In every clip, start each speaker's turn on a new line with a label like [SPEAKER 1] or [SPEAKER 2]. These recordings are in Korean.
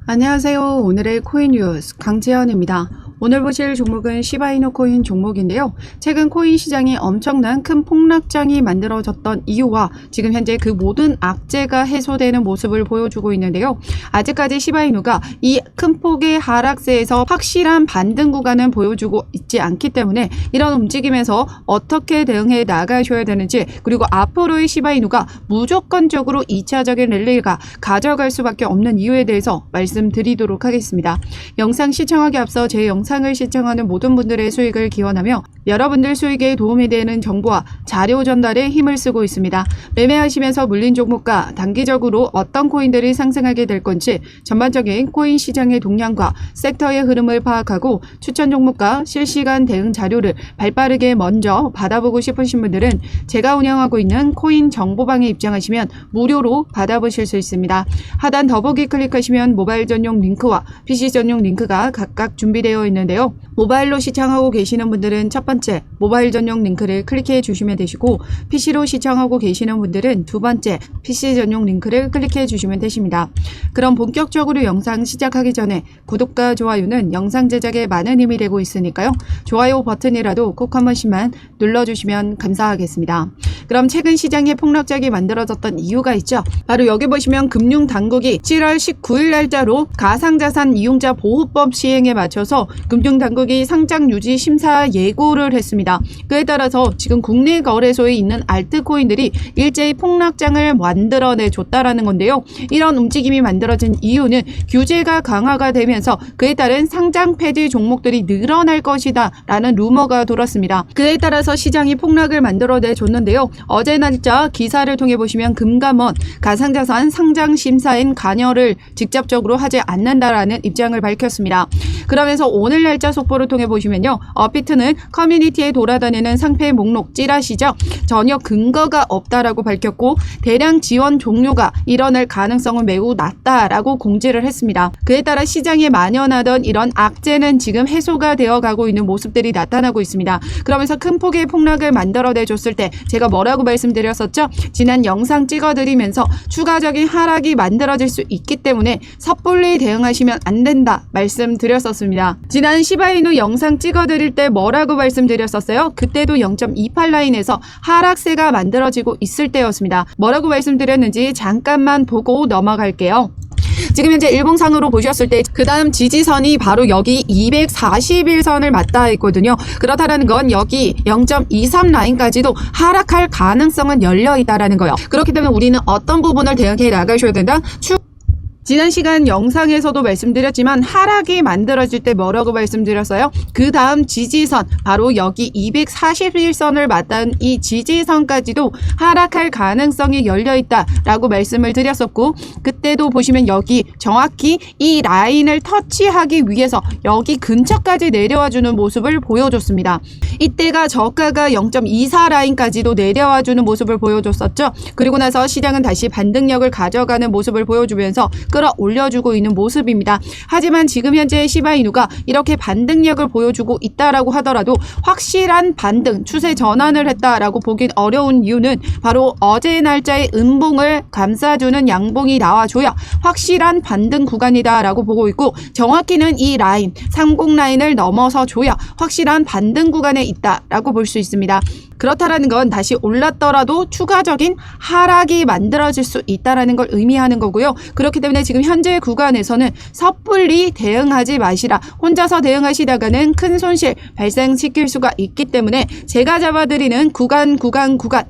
[SPEAKER 1] 안녕하세요. 오늘의 코인 뉴스 강재현입니다. 오늘 보실 종목은 시바이누 코인 종목인데요. 최근 코인 시장이 엄청난 큰 폭락장이 만들어졌던 이유와 지금 현재 그 모든 악재가 해소되는 모습을 보여주고 있는데요. 아직까지 시바이누가 이 큰 폭의 하락세에서 확실한 반등 구간을 보여주고 있지 않기 때문에 이런 움직임에서 어떻게 대응해 나가셔야 되는지, 그리고 앞으로의 시바이누가 무조건적으로 2차적인 랠리가 가져갈 수밖에 없는 이유에 대해서 말씀드리도록 하겠습니다. 영상 시청하기 앞서 제 영상을 시청하는 모든 분들의 수익을 기원하며 여러분들 수익에 도움이 되는 정보와 자료 전달에 힘을 쓰고 있습니다. 매매하시면서 물린 종목과 단기적으로 어떤 코인들이 상승하게 될 건지 전반적인 코인 시장의 동향과 섹터의 흐름을 파악하고 추천 종목과 실시간 대응 자료를 발빠르게 먼저 받아보고 싶으신 분들은 제가 운영하고 있는 코인 정보방에 입장하시면 무료로 받아보실 수 있습니다. 하단 더보기 클릭하시면 모바일 전용 링크와 PC 전용 링크가 각각 준비되어 있는데요. 모바일로 시청하고 계시는 분들은 첫 번째 모바일 전용 링크를 클릭해 주시면 되시고, PC로 시청하고 계시는 분들은 두 번째 PC 전용 링크를 클릭해 주시면 되십니다. 그럼 본격적으로 영상 시작하기 전에 구독과 좋아요는 영상 제작에 많은 힘이 되고 있으니까요. 좋아요 버튼이라도 꼭 한 번씩만 눌러주시면 감사하겠습니다. 그럼 최근 시장에 폭락작이 만들어졌던 이유가 있죠. 바로 여기 보시면 금융당국이 7월 19일 날짜로 가상자산 이용자 보호법 시행에 맞춰서 금융당국이 상장 유지 심사 예고를 했습니다. 그에 따라서 지금 국내 거래소에 있는 알트코인들이 일제히 폭락장을 만들어내 줬다라는 건데요. 이런 움직임이 만들어진 이유는 규제가 강화가 되면서 그에 따른 상장 폐지 종목들이 늘어날 것이다 라는 루머가 돌았습니다. 그에 따라서 시장이 폭락을 만들어내 줬는데요. 어제 날짜 기사를 통해 보시면 금감원 가상자산 상장 심사엔 관여를 직접적으로 하지 않는다라는 입장을 밝혔습니다. 그러면서 오늘 날짜 속보를 통해 보시면요. 업비트는 커뮤니티에 돌아다니는 상패 목록 찌라시죠. 전혀 근거가 없다라고 밝혔고 대량 지원 종료가 일어날 가능성은 매우 낮다라고 공지를 했습니다. 그에 따라 시장에 만연하던 이런 악재는 지금 해소가 되어가고 있는 모습들이 나타나고 있습니다. 그러면서 큰 폭의 폭락을 만들어내 줬을 때 제가 뭐라고 말씀드렸었죠? 지난 영상 찍어드리면서 추가적인 하락이 만들어질 수 있기 때문에 섣불리 대응하시면 안 된다 말씀드렸었습니다. 지난 시바이누 영상 찍어드릴 때 뭐라고 말씀드렸었어요? 그때도 0.28 라인에서 하락세가 만들어지고 있을 때였습니다. 뭐라고 말씀드렸는지 잠깐만 보고 넘어갈게요. 지금 현재 일봉상으로 보셨을 때 그 다음 지지선이 바로 여기 241선을 맞닿아 있거든요. 그렇다는 건 여기 0.23 라인까지도 하락할 가능성은 열려 있다라는 거예요. 그렇기 때문에 우리는 어떤 부분을 대응해 나가셔야 된다? 지난 시간 영상에서도 말씀드렸지만 하락이 만들어질 때 뭐라고 말씀드렸어요? 그 다음 지지선, 바로 여기 241선을 맞닿은 이 지지선까지도 하락할 가능성이 열려있다라고 말씀을 드렸었고, 그때도 보시면 여기 정확히 이 라인을 터치하기 위해서 여기 근처까지 내려와주는 모습을 보여줬습니다. 이때가 저가가 0.24 라인까지도 내려와주는 모습을 보여줬었죠. 그리고 나서 시장은 다시 반등력을 가져가는 모습을 보여주면서 끌어올려주고 있는 모습입니다. 하지만 지금 현재 시바이누가 이렇게 반등력을 보여주고 있다라고 하더라도 확실한 반등, 추세 전환을 했다라고 보긴 어려운 이유는 바로 어제 날짜의 음봉을 감싸주는 양봉이 나와줘야 확실한 반등 구간이다라고 보고 있고, 정확히는 이 라인, 30 라인을 넘어서 줘야 확실한 반등 구간에 있다라고 볼 수 있습니다. 그렇다라는 건 다시 올랐더라도 추가적인 하락이 만들어질 수 있다라는 걸 의미하는 거고요. 그렇기 때문에 지금 현재 구간에서는 섣불리 대응하지 마시라. 혼자서 대응하시다가는 큰 손실 발생시킬 수가 있기 때문에 제가 잡아드리는 구간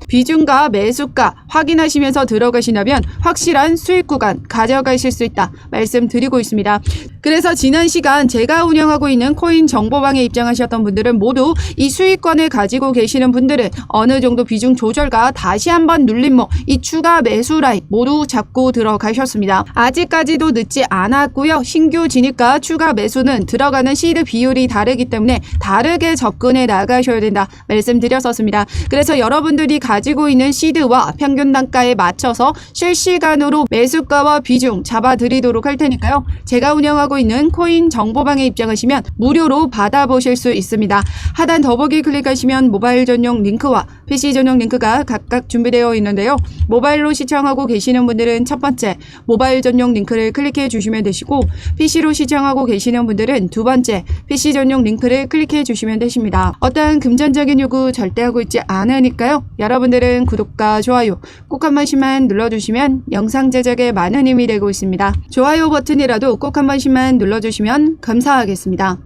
[SPEAKER 1] 비중과 매수가 확인하시면서 들어가시다면 확실한 수익 구간 가져가실 수 있다 말씀드리고 있습니다. 그래서 지난 시간 제가 운영하고 있는 코인 정보방에 입장하셨던 분들은 모두 이 수익권을 가지고 계시는 분들은 어느 정도 비중 조절과 다시 한번 눌림목, 이 추가 매수 라인 모두 잡고 들어가셨습니다. 아직까지도 늦지 않았고요. 신규 진입과 추가 매수는 들어가는 시드 비율이 다르기 때문에 다르게 접근해 나가셔야 된다 말씀드렸었습니다. 그래서 여러분들이 가지고 있는 시드와 평균 단가에 맞춰서 실시간으로 매수가와 비중 잡아드리도록 할 테니까요. 제가 운영하고 있는 코인 정보방에 입장하시면 무료로 받아보실 수 있습니다. 하단 더보기 클릭하시면 모바일 전용 링크와 PC 전용 링크가 각각 준비되어 있는데요. 모바일로 시청하고 계시는 분들은 첫 번째 모바일 전용 링크를 클릭해 주시면 되시고 PC로 시청하고 계시는 분들은 두 번째 PC 전용 링크를 클릭해 주시면 되십니다. 어떠한 금전적인 요구 절대 하고 있지 않으니까요. 여러분들은 구독과 좋아요 꼭 한 번씩만 눌러주시면 영상 제작에 많은 힘이 되고 있습니다. 좋아요 버튼이라도 꼭 한 번씩만 눌러주시면 감사하겠습니다.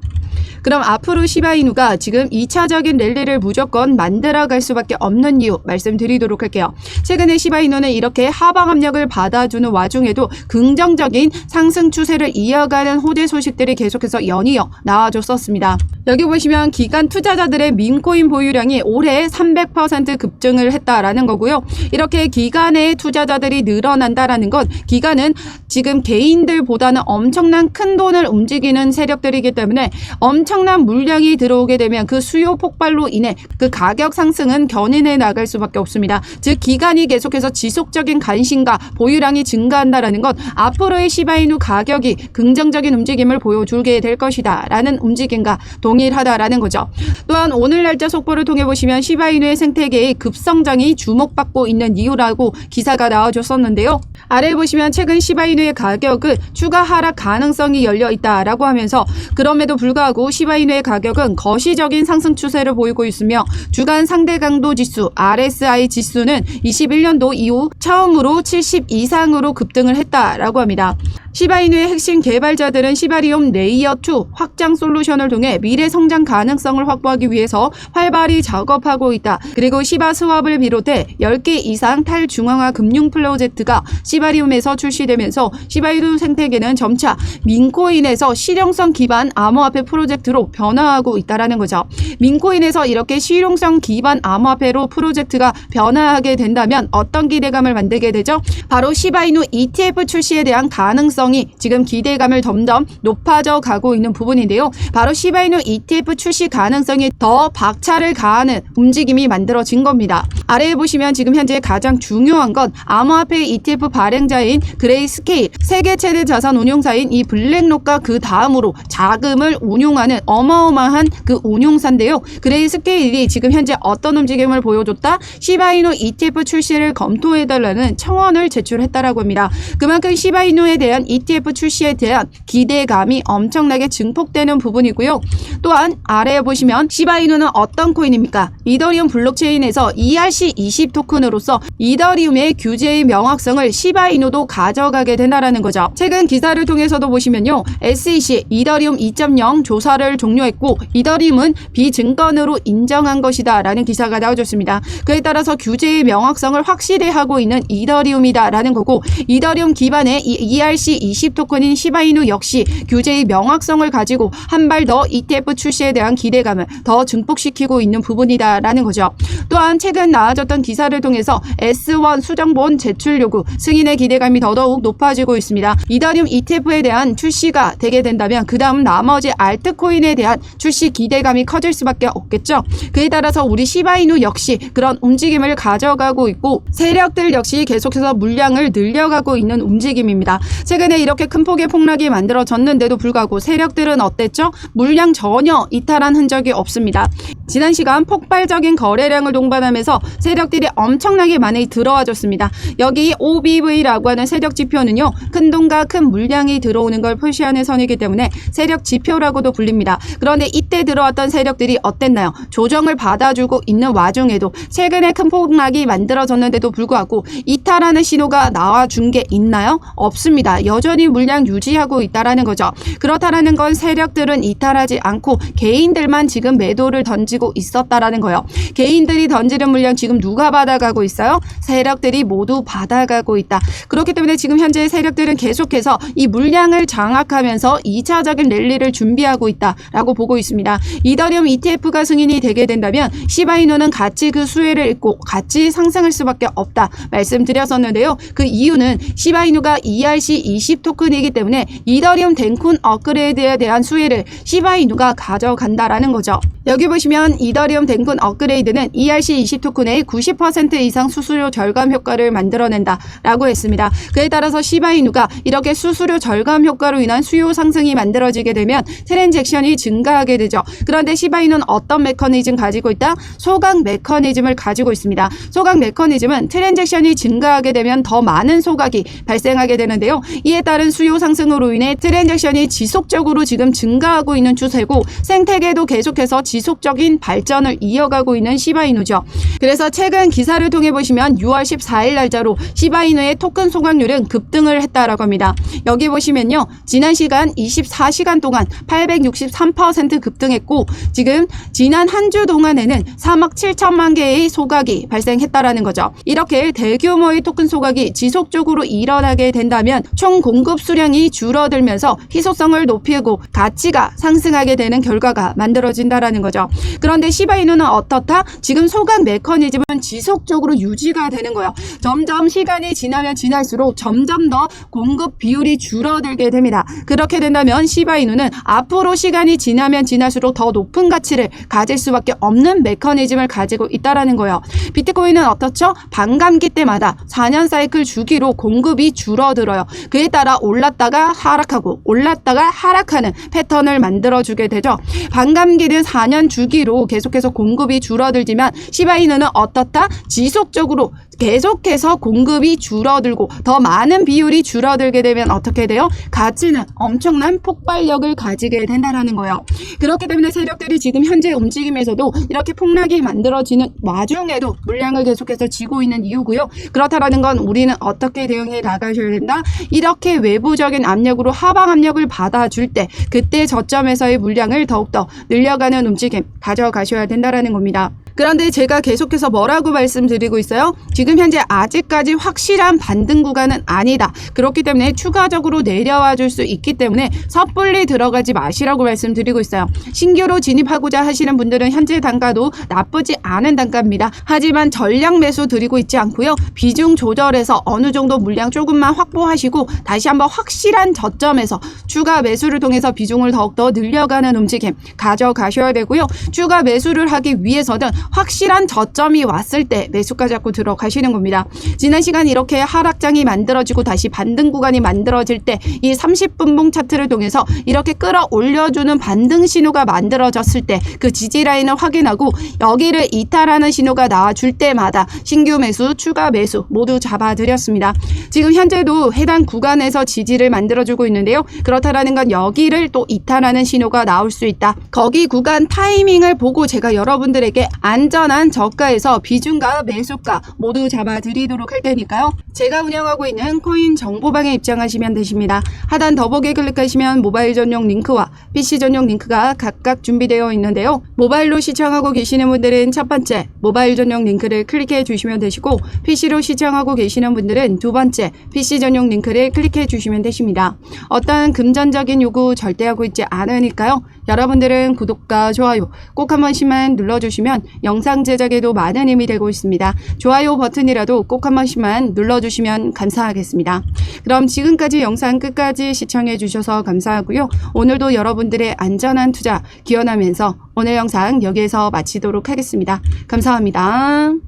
[SPEAKER 1] 그럼 앞으로 시바이누가 지금 2차적인 랠리를 무조건 만들어갈 수밖에 없는 이유 말씀드리도록 할게요. 최근에 시바이누는 이렇게 하방 압력을 받아주는 와중에도 긍정적인 상승 추세를 이어가는 호재 소식들이 계속해서 연이어 나와줬었습니다. 여기 보시면 기관 투자자들의 밈코인 보유량이 올해 300% 급증을 했다라는 거고요. 이렇게 기관의 투자자들이 늘어난다라는 건 기관은 지금 개인들보다는 엄청난 큰 돈을 움직이는 세력들이기 때문에 엄청난 물량이 들어오게 되면 그 수요 폭발로 인해 그 가격 상승은 견인해 나갈 수밖에 없습니다. 즉 기관이 계속해서 지속적인 관심과 보유량이 증가한다라는 건 앞으로의 시바이누 가격이 긍정적인 움직임을 보여주게 될 것이다 라는 움직임과 동일하다라는 거죠. 또한 오늘 날짜 속보를 통해 보시면 시바이누의 생태계의 급성장이 주목받고 있는 이유라고 기사가 나와줬었는데요. 아래에 보시면 최근 시바이누의 가격은 추가 하락 가능성이 열려 있다라고 하면서 그럼에도 불구하고 시바이누의 가격은 거시적인 상승 추세를 보이고 있으며 주간 상대 강도 지수 RSI 지수는 21년도 이후 처음으로 70 이상으로 급등을 했다라고 합니다. 시바이누의 핵심 개발자들은 시바리움 레이어 2 확장 솔루션을 통해 미래 성장 가능성을 확보하기 위해서 활발히 작업하고 있다. 그리고 시바 스왑을 비롯해 10개 이상 탈중앙화 금융 프로젝트가 시바리움에서 출시되면서 시바이누 생태계는 점차 민코인에서 실용성 기반 암호화폐 프로젝트로 변화하고 있다는 거죠. 민코인에서 이렇게 실용성 기반 암호화폐로 프로젝트가 변화하게 된다면 어떤 기대감을 만들게 되죠? 바로 시바이누 ETF 출시에 대한 가능성이 지금 기대감을 점점 높아져 가고 있는 부분인데요. 바로 시바이누 ETF 출시 가능성이 더 박차를 가하는 움직임이 만들어진 겁니다. 아래에 보시면 지금 현재 가장 중요한 건 암호화폐 ETF 발행자인 그레이스케일, 세계 최대 자산 운용사인 이 블랙록과 그 다음으로 자금을 운용하는 어마어마한 그 운용사인데요. 그레이스케일이 지금 현재 어떤 움직임을 보여줬다? 시바이누 ETF 출시를 검토해달라는 청원을 제출했다라고 합니다. 그만큼 시바이누에 대한 ETF 출시에 대한 기대감이 엄청나게 증폭되는 부분이고요. 또한 아래에 보시면 시바이누는 어떤 코인입니까? 이더리움 블록체인에서 ERC20 토큰으로서 이더리움의 규제의 명확성을 시바이누도 가져가게 된다라는 거죠. 최근 기사를 통해서도 보시면요. SEC 이더리움 2.0 조사를 종료했고 이더리움은 비증권으로 인정한 것이다 라는 기사가 나와줬습니다. 그에 따라서 규제의 명확성을 확실히 하고 있는 이더리움이다 라는 거고 이더리움 기반의 이 ERC20 토큰인 시바이누 역시 규제의 명확성을 가지고 한 발 더 ETF 출시에 대한 기대감을 더 증폭시키고 있는 부분이다 라는 거죠. 또한 최근 나와졌던 기사를 통해서 S1 수정본 제출 요구 승인의 기대감이 더더욱 높아지고 있습니다. 이더리움 ETF에 대한 출시가 되게 된다면 그 다음 나머지 알트코인에 대한 출시 기대감이 커질 수밖에 없겠죠. 그에 따라서 우리 시바이누 역시 그런 움직임을 가져가고 있고 세력들 역시 계속해서 물량을 늘려가고 있는 움직임입니다. 최근에 이렇게 큰 폭의 폭락이 만들어졌는데도 불구하고 세력들은 어땠죠? 물량 전혀 이탈한 흔적이 없습니다. 지난 시간 폭발적인 거래량을 동반하면서 세력들이 엄청나게 많이 들어와줬습니다. 여기 OBV라고 하는 세력 지표는요. 큰 돈과 큰 물량이 들어오는 걸 표시하는 선이기 때문에 세력 지표라고도 불립니다. 그런데 이때 들어왔던 세력들이 어땠나요? 조정을 받아주고 있는 와중에도 최근에 큰 폭락이 만들어졌는데도 불구하고 이탈하는 신호가 나와준 게 있나요? 없습니다. 여전히 물량 유지하고 있다라는 거죠. 그렇다라는 건 세력들은 이탈하지 않고 개인들만 지금 매도를 던지고 있었다라는 거예요. 개인들이 던지는 물량 지금 누가 받아가고 있어요? 세력들이 모두 받아가고 있다. 그렇기 때문에 지금 현재 세력들은 계속해서 이 물량을 장악하면서 2차적인 랠리를 준비하고 있다라고 보고 있습니다. 이더리움 ETF가 승인이 되게 된다면 시바이누는 같이 그 수혜를 잇고 같이 상승할 수밖에 없다 말씀드렸었는데요. 그 이유는 시바이누가 ERC20 토큰이기 때문에 이더리움 덴쿤 업그레이드에 대한 수혜를 시바이누가 가져간다라는 거죠. 여기 보시면 이더리움 댕군 업그레이드는 ERC20 토큰의 90% 이상 수수료 절감 효과를 만들어낸다 라고 했습니다. 그에 따라서 시바이누가 이렇게 수수료 절감 효과로 인한 수요 상승이 만들어지게 되면 트랜잭션이 증가하게 되죠. 그런데 시바이누는 어떤 메커니즘 가지고 있다? 소각 메커니즘을 가지고 있습니다. 소각 메커니즘은 트랜잭션이 증가하게 되면 더 많은 소각이 발생하게 되는데요. 이에 따른 수요 상승으로 인해 트랜잭션이 지속적으로 지금 증가하고 있는 추세고 생태계도 계속해서 지속적인 발전을 이어가고 있는 시바이누죠. 그래서 최근 기사를 통해 보시면 6월 14일 날짜로 시바이누의 토큰 소각률은 급등을 했다라고 합니다. 여기 보시면요. 지난 시간 24시간 동안 863% 급등했고 지금 지난 한 주 동안에는 3억 7천만 개의 소각이 발생했다라는 거죠. 이렇게 대규모의 토큰 소각이 지속적으로 일어나게 된다면 총 공급 수량이 줄어들면서 희소성을 높이고 가치가 상승하게 되는 결과가 만들어진다라는 거죠. 그런데 시바이누는 어떻다? 지금 소각 메커니즘은 지속적으로 유지가 되는 거예요. 점점 시간이 지나면 지날수록 점점 더 공급 비율이 줄어들게 됩니다. 그렇게 된다면 시바이누는 앞으로 시간이 지나면 지날수록 더 높은 가치를 가질 수밖에 없는 메커니즘을 가지고 있다라는 거예요. 비트코인은 어떻죠? 반감기 때마다 4년 사이클 주기로 공급이 줄어들어요. 그에 따라 올랐다가 하락하고 올랐다가 하락하는 패턴을 만들어주게 되죠. 반감기는 4년 주기로 계속해서 공급이 줄어들지만 시바이누는 어떻다? 지속적으로 계속해서 공급이 줄어들고 더 많은 비율이 줄어들게 되면 어떻게 돼요? 가치는 엄청난 폭발력을 가지게 된다는 거예요. 그렇기 때문에 세력들이 지금 현재 움직임에서도 이렇게 폭락이 만들어지는 와중에도 물량을 계속해서 쥐고 있는 이유고요. 그렇다라는 건 우리는 어떻게 대응해 나가셔야 된다? 이렇게 외부적인 압력으로 하방 압력을 받아줄 때 그때 저점에서의 물량을 더욱더 늘려가는 움직임 가져가셔야 된다는 겁니다. 그런데 제가 계속해서 뭐라고 말씀드리고 있어요? 지금 현재 아직까지 확실한 반등 구간은 아니다. 그렇기 때문에 추가적으로 내려와 줄 수 있기 때문에 섣불리 들어가지 마시라고 말씀드리고 있어요. 신규로 진입하고자 하시는 분들은 현재 단가도 나쁘지 않은 단가입니다. 하지만 전량 매수 드리고 있지 않고요. 비중 조절해서 어느 정도 물량 조금만 확보하시고 다시 한번 확실한 저점에서 추가 매수를 통해서 비중을 더욱더 늘려가는 움직임 가져가셔야 되고요. 추가 매수를 하기 위해서는 확실한 저점이 왔을 때 매수가 잡고 들어가시는 겁니다. 지난 시간 이렇게 하락장이 만들어지고 다시 반등 구간이 만들어질 때 이 30분봉 차트를 통해서 이렇게 끌어올려주는 반등 신호가 만들어졌을 때 그 지지 라인을 확인하고 여기를 이탈하는 신호가 나와줄 때마다 신규 매수, 추가 매수 모두 잡아드렸습니다. 지금 현재도 해당 구간에서 지지를 만들어주고 있는데요. 그렇다라는 건 여기를 또 이탈하는 신호가 나올 수 있다. 거기 구간 타이밍을 보고 제가 여러분들에게 안전한 저가에서 비중과 매수가 모두 잡아드리도록 할 테니까요. 제가 운영하고 있는 코인 정보방에 입장하시면 되십니다. 하단 더보기에 클릭하시면 모바일 전용 링크와 PC 전용 링크가 각각 준비되어 있는데요. 모바일로 시청하고 계시는 분들은 첫 번째 모바일 전용 링크를 클릭해 주시면 되시고 PC로 시청하고 계시는 분들은 두 번째 PC 전용 링크를 클릭해 주시면 되십니다. 어떠한 금전적인 요구 절대 하고 있지 않으니까요. 여러분들은 구독과 좋아요 꼭 한 번씩만 눌러주시면 영상 제작에도 많은 힘이 되고 있습니다. 좋아요 버튼이라도 꼭 한 번씩만 눌러주시면 감사하겠습니다. 그럼 지금까지 영상 끝까지 시청해 주셔서 감사하고요. 오늘도 여러분들의 안전한 투자 기원하면서 오늘 영상 여기에서 마치도록 하겠습니다. 감사합니다.